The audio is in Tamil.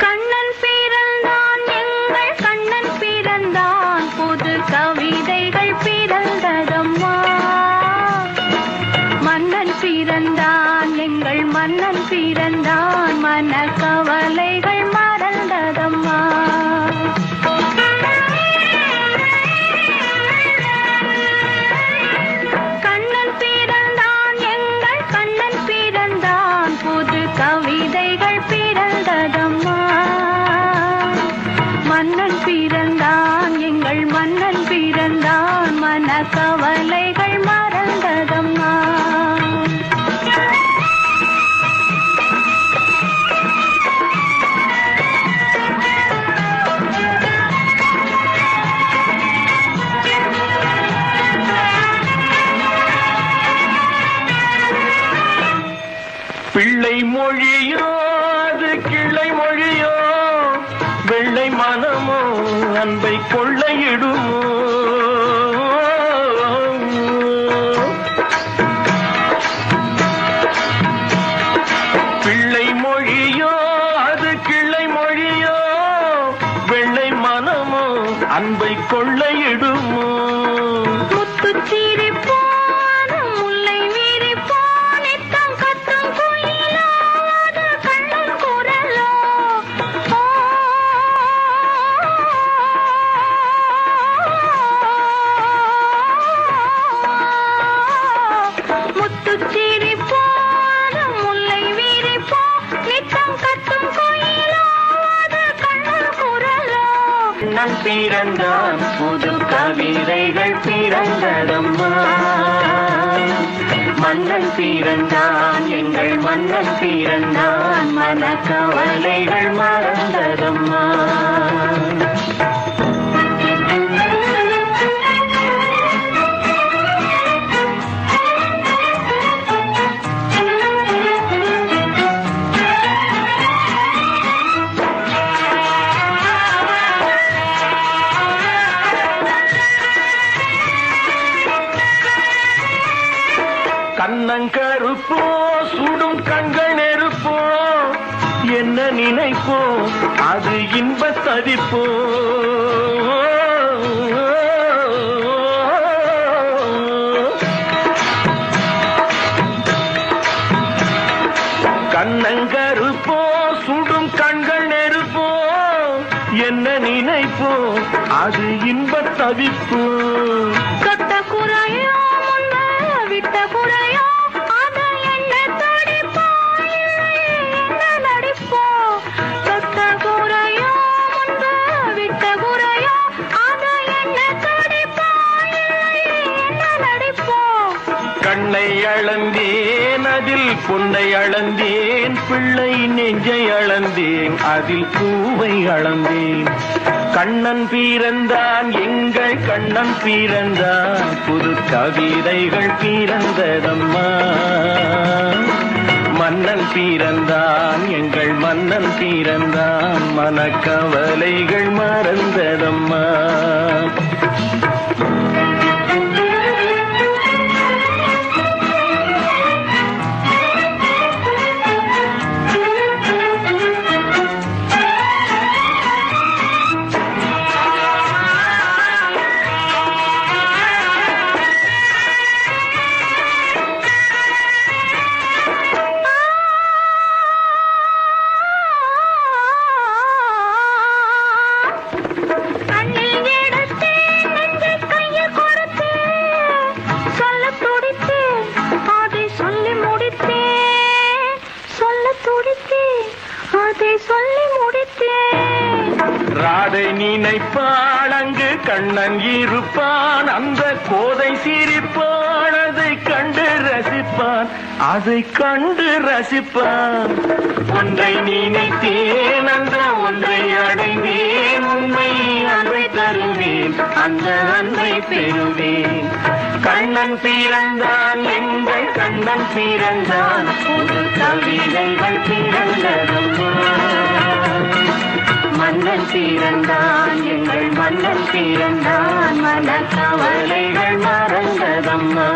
கண்ணன் பிறந்தான், எங்கள் கண்ணன் பிறந்தான், புது கவிதைகள் பிறந்ததம்மா. மன்னன் பிறந்தான், எங்கள் மன்னன் பிறந்தான், மன கவலைகள் மறந்ததம்மா. கண்ணன் பிறந்தான், எங்கள் கண்ணன் பிறந்தான், புது கவிதைகள் பிறந்ததம்மா. மன்னன் பிறந்தான், எங்கள் மன்னன் பிறந்தான், மன கவலைகள் மறந்ததம்மா. பிள்ளை மொழியோ அது கிளை மொழியோ, வெள்ளை மனமோ அன்பை கொள்ளையிடுமோ. பிள்ளை மொழியோ அது கிளை மொழியோ, வெள்ளை மனமோ அன்பை கொள்ளையிடுமோ. கண்ணன் பிறந்தான், புது கவிதைகள் பிறந்ததம்மா. மன்னன் பிறந்தான், எங்கள் மன்னன் பிறந்தான், மன கவலைகள் மறந்ததம்மா. கண்ணங்கருப்போ சுடும் கண்கள் நெருப்போ, என்ன நினைப்போ அது இன்ப தவிப்போ. கண்ணங்கருப்போ சுடும் கண்கள் நெருப்போ, என்ன நினைப்போ அது இன்ப தவிப்போ. தொட்ட குறையோ விட்ட குறையோ, அது என்ன தடிப்போ என்ன நடிப்போ. தொட்ட குறையோ முன்பு விட்ட குறையோ, அது என்ன தடிப்போ என்ன நடிப்போ. கண்ணை அளந்தேன் அதில் பொன்னை அளந்தேன், பிள்ளை நெஞ்சை அளந்தேன் அதில் பூவை அளந்தேன். கண்ணன் பிறந்தான், எங்கள் கண்ணன் பிறந்தான், புது கவிதைகள் பிறந்ததம்மா. மன்னன் பிறந்தான், எங்கள் மன்னன் பிறந்தான், மனக்கவலைகள் மறந்ததம்மா. ராதை நினைப்பாள் அங்கு கண்ணன் இருப்பான், அந்த கோதை சிரிப்பான், அதை கண்டு ரசிப்பான், அதை கண்டு ரசிப்பான். ஒன்றை நினைத்தேன், அந்த ஒன்றை அடைந்தேன், உண்மை அன்பை தருவேன், அந்த அன்பை பெறுவேன். கண்ணன் பிறந்தான், எங்கள் கண்ணன் பிறந்தான், புது கவிதைகள் பிறந்ததம்மா. மன்னன் பிறந்தான், எங்கள் மன்னன் பிறந்தான், மனக்கவலைகள் மறந்ததம்மா.